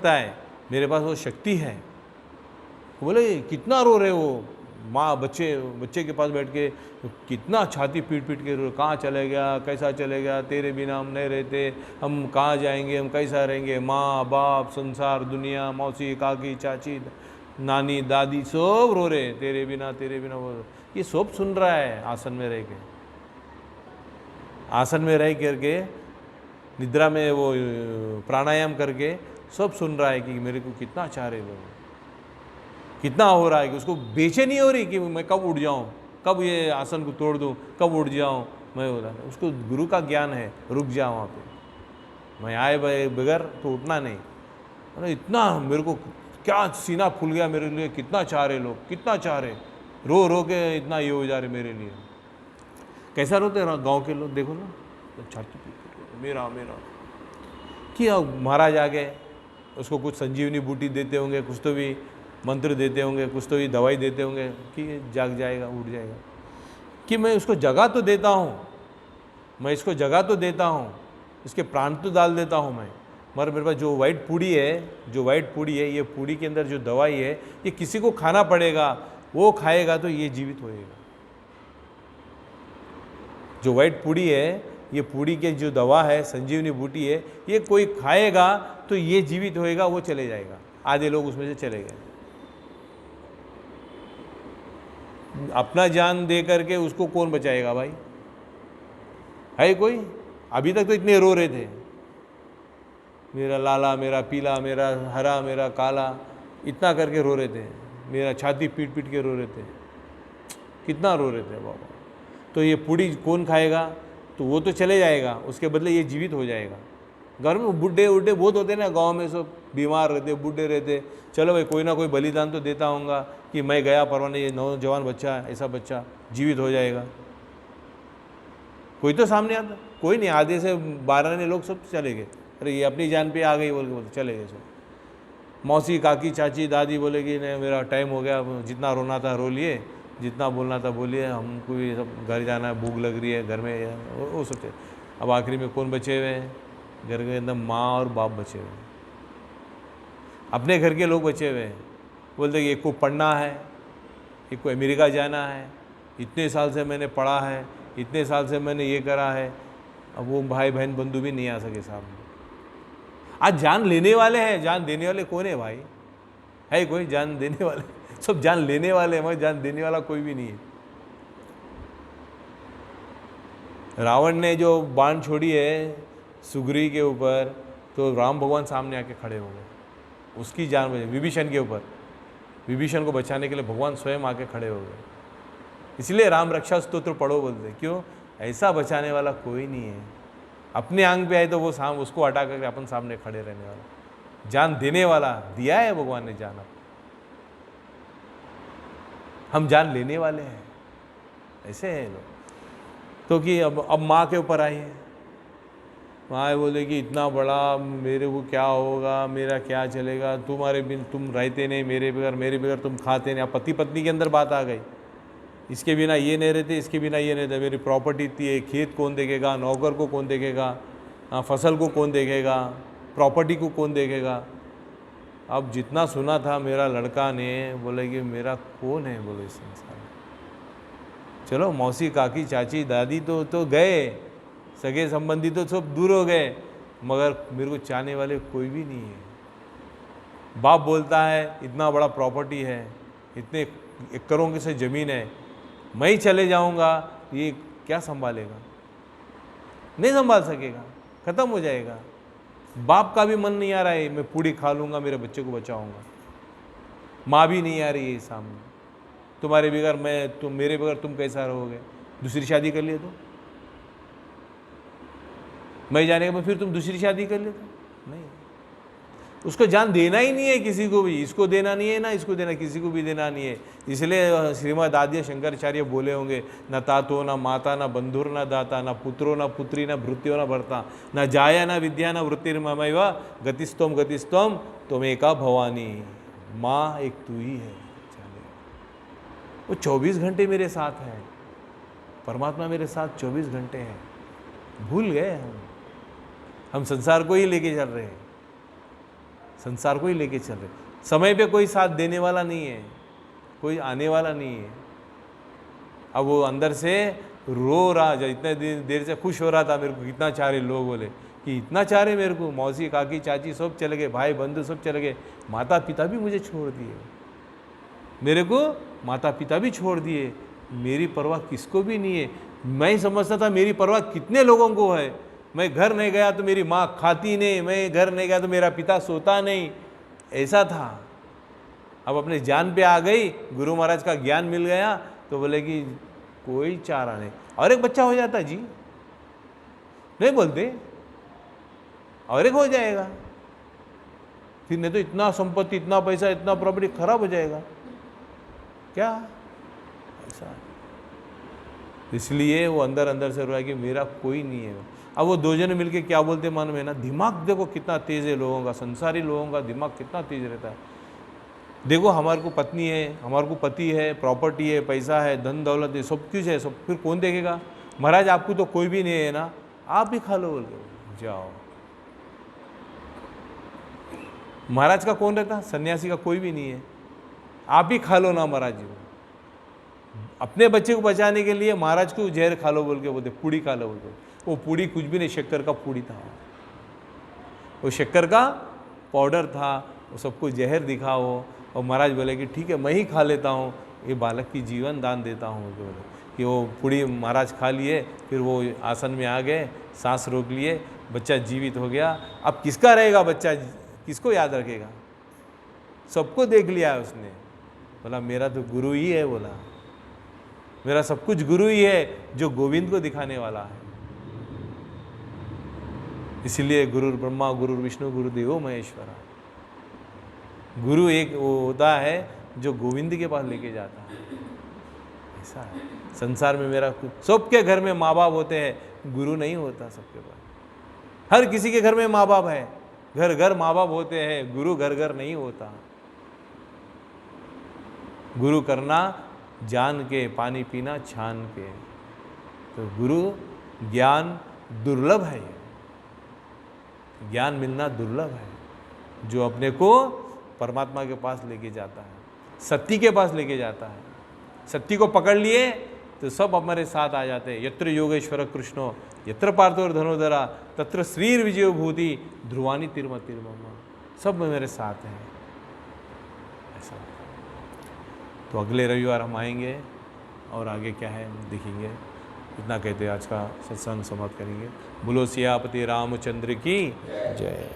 सकता है, मेरे पास वो शक्ति है। बोले कितना रो रहे वो, माँ बच्चे के पास बैठ के कितना छाती पीट पीट के रो, कहाँ चले गया, कैसा चले गया, तेरे बिना हम नहीं रहते, हम कहाँ जाएंगे, हम कैसा रहेंगे, माँ बाप संसार दुनिया मौसी काकी चाची नानी दादी सब रो रहे, तेरे बिना वो। ये सब सुन रहा है आसन में रह के, आसन में रह करके निद्रा में वो प्राणायाम करके सब सुन रहा है कि मेरे को कितना चाह रहे लोग, कितना हो रहा है कि उसको बेचैनी हो रही कि मैं कब उठ जाऊं, कब ये आसन को तोड़ दूं, कब उठ जाऊं मैं। हो रहा है उसको गुरु का ज्ञान है, रुक जा वहाँ पे, मैं आए बगैर तो उठना नहीं। अरे इतना मेरे को क्या सीना फूल गया मेरे लिए, कितना चाह रहे लोग, कितना चाह रहे, रो रो के इतना ये हो जा रहे मेरे लिए। कैसा रोते गाँव के लोग, देखो ना, छाती मेरा मेरा कि महाराज आ गए, उसको कुछ संजीवनी बूटी देते होंगे, कुछ तो भी मंत्र देते होंगे, कुछ तो भी दवाई देते होंगे कि जाग जाएगा, उठ जाएगा। कि मैं उसको जगह तो देता हूँ, मैं इसको जगह तो देता हूँ, इसके प्राण तो डाल देता हूँ मैं, मगर मेरे पास जो वाइट पूड़ी है, ये पूड़ी के अंदर जो दवाई है ये किसी को खाना पड़ेगा, वो खाएगा तो ये जीवित होएगा। जो वाइट पूड़ी है, ये पूड़ी के जो दवा है, संजीवनी बूटी है, ये कोई खाएगा तो ये जीवित होएगा, वो चले जाएगा। आधे लोग उसमें से चले गए। अपना जान दे करके उसको कौन बचाएगा भाई, है कोई? अभी तक तो इतने रो रहे थे, मेरा लाला, मेरा पीला, मेरा हरा, मेरा काला, इतना करके रो रहे थे, मेरा छाती पीट पीट के रो रहे थे, कितना रो रहे थे बाबा। तो ये पूड़ी कौन खाएगा? तो वो तो चले जाएगा, उसके बदले ये जीवित हो जाएगा। घर में बुढ़े उड्ढे बहुत होते ना, गांव में सब बीमार रहते, बूढ़े रहते, चलो भाई कोई ना कोई बलिदान तो देता होगा कि मैं गया परवाने, ये नौजवान बच्चा, ऐसा बच्चा जीवित हो जाएगा। कोई तो सामने आता, कोई नहीं। आधे से 12 लोग सब चले गए, अरे ये अपनी जान पे आ गई बोल के बोलते चले गए सब। मौसी काकी चाची दादी बोलेगी नहीं मेरा टाइम हो गया, जितना रोना था रो लिए, जितना बोलना था बोलिए, हमको ये सब घर जाना है, भूख लग रही है घर में, वो सोचे। अब आखिरी में कौन बचे हुए हैं? घर के अंदर माँ और बाप बचे हुए हैं, अपने घर के लोग बचे हुए हैं। बोलते कि एक को पढ़ना है, एक को अमेरिका जाना है, इतने साल से मैंने पढ़ा है, इतने साल से मैंने ये करा है। अब वो भाई बहन बंधु भी नहीं आ सके सामने। आज जान लेने वाले हैं, जान देने वाले कौन है भाई? है कोई जान देने वाले? सब जान लेने वाले हैं, मगर जान देने वाला कोई भी नहीं है। रावण ने जो बाण छोड़ी है सुग्रीव के ऊपर, तो राम भगवान सामने आके खड़े हो गए, उसकी जान बचे। विभीषण के ऊपर, विभीषण को बचाने के लिए भगवान स्वयं आके खड़े हो गए। इसलिए राम रक्षा स्तोत्र पढ़ो बोलते, क्यों? ऐसा बचाने वाला कोई नहीं है। अपने आंग पे आए तो वो उसको हटा करके अपन सामने खड़े रहने वाला, जान देने वाला दिया है भगवान ने जान। हम जान लेने वाले हैं, ऐसे हैं लोग। तो कि अब माँ के ऊपर आई है, माँ बोले कि इतना बड़ा मेरे को क्या होगा, मेरा क्या चलेगा, तुम्हारे बिन तुम रहते नहीं, मेरे बगैर तुम खाते नहीं। अब पति पत्नी के अंदर बात आ गई, इसके बिना ये नहीं रहते, इसके बिना ये नहीं रहते, मेरी प्रॉपर्टी इतनी है, खेत कौन देखेगा, नौकर को कौन देखेगा, फसल को कौन देखेगा, प्रॉपर्टी को कौन देखेगा। अब जितना सुना था मेरा लड़का ने, बोले कि मेरा कौन है बोले इस संसार में। चलो मौसी काकी चाची दादी तो गए, सगे संबंधी तो सब दूर हो गए, मगर मेरे को चाहने वाले कोई भी नहीं है। बाप बोलता है इतना बड़ा प्रॉपर्टी है, इतने एकड़ों की से ज़मीन है, मैं ही चले जाऊंगा, ये क्या संभालेगा? नहीं संभाल सकेगा, ख़त्म हो जाएगा। बाप का भी मन नहीं आ रहा है मैं पूड़ी खा लूँगा, मेरे बच्चे को बचाऊँगा। माँ भी नहीं आ रही है सामने, तुम्हारे बगैर मेरे बगैर तुम कैसा रहोगे? दूसरी शादी कर लिए तो मैं जाने के बाद फिर तुम दूसरी शादी कर लेते? नहीं, उसको जान देना ही नहीं है किसी को भी, इसको देना नहीं है ना इसको देना, किसी को भी देना नहीं है। इसलिए श्रीमद् आद्य शंकराचार्य बोले होंगे, न तातो न माता न बंधुर न दाता न पुत्रो न पुत्री न भृत्यो न भर्ता न जाया न विद्या न वृत्तिर्ममैव गतिस्तोम त्वमेका भवानी। माँ एक तू ही है, वो 24 घंटे मेरे साथ है, परमात्मा मेरे साथ 24 घंटे हैं। भूल गए हम संसार को ही लेके चल रहे हैं, संसार को ही लेके चल रहे। समय पे कोई साथ देने वाला नहीं है, कोई आने वाला नहीं है। अब वो अंदर से रो रहा, जब इतने देर से खुश हो रहा था, मेरे को कितना चाह रहे लोग, बोले कि इतना चाह रहे मेरे को, मौसी काकी चाची सब चले गए, भाई बंधु सब चले गए, माता पिता भी मुझे छोड़ दिए, मेरे को माता पिता भी छोड़ दिए, मेरी परवाह किसको भी नहीं है। मैं समझता था मेरी परवाह कितने लोगों को है। मैं घर नहीं गया तो मेरी माँ खाती नहीं, मैं घर नहीं गया तो मेरा पिता सोता नहीं, ऐसा था। अब अपने जान पे आ गई, गुरु महाराज का ज्ञान मिल गया तो बोले कि कोई चारा नहीं, और एक बच्चा हो जाता जी, नहीं बोलते, और एक हो जाएगा, फिर नहीं तो इतना संपत्ति, इतना पैसा, इतना प्रॉपर्टी खराब हो जाएगा क्या, ऐसा। इसलिए वो अंदर अंदर से रोया कि मेरा कोई नहीं है। अब वो दो जने मिलके क्या बोलते मालूम है ना, दिमाग देखो कितना तेज है लोगों का, संसारी लोगों का दिमाग कितना तेज रहता है। देखो हमारे को पत्नी है, हमारे को पति है, प्रॉपर्टी है, पैसा है, धन दौलत है, सब कुछ है, सब, फिर कौन देखेगा? महाराज आपको तो कोई भी नहीं है ना, आप भी खा लो बोल के जाओ। महाराज का कौन रहता? सन्यासी का कोई भी नहीं है, आप ही खा लो ना महाराज जी। अपने बच्चे को बचाने के लिए महाराज को जहर खा लो बोल के बोलते, पूड़ी खा लो बोलते। वो पूड़ी कुछ भी नहीं, शक्कर का पूड़ी था, वो शक्कर का पाउडर था, वो सबको जहर दिखा वो। और महाराज बोले कि ठीक है मैं ही खा लेता हूँ, ये बालक की जीवन दान देता हूँ। तो कि वो पूड़ी महाराज खा लिए, फिर वो आसन में आ गए, सांस रोक लिए, बच्चा जीवित हो गया। अब किसका रहेगा बच्चा, किसको याद रखेगा? सबको देख लिया उसने, बोला मेरा तो गुरु ही है, बोला मेरा सब कुछ गुरु ही है जो गोविंद को दिखाने वाला है। इसलिए गुरु ब्रह्मा गुरु विष्णु गुरुदेवो महेश्वरा, गुरु एक वो होता है जो गोविंद के पास लेके जाता है, ऐसा है। संसार में मेरा सबके घर में माँ बाप होते हैं, गुरु नहीं होता सबके पास। हर किसी के घर में माँ बाप है, घर घर माँ बाप होते हैं, गुरु घर घर नहीं होता। गुरु करना जान के, पानी पीना छान के। तो गुरु ज्ञान दुर्लभ है, ज्ञान मिलना दुर्लभ है, जो अपने को परमात्मा के पास लेके जाता है, सत्य के पास लेके जाता है। सत्य को पकड़ लिए तो सब हमारे साथ आ जाते हैं। यत्र योगेश्वर कृष्णो यत्र पार्थो धनुधरा तत्र श्रीर विजयो भूति ध्रुवानी तिर्मतिर्मम, सब मेरे साथ हैं, ऐसा। तो अगले रविवार हम आएंगे और आगे क्या है देखेंगे। इतना कहते आज का सत्संग समाप्त करेंगे। बोलो सियापति रामचंद्र की जय।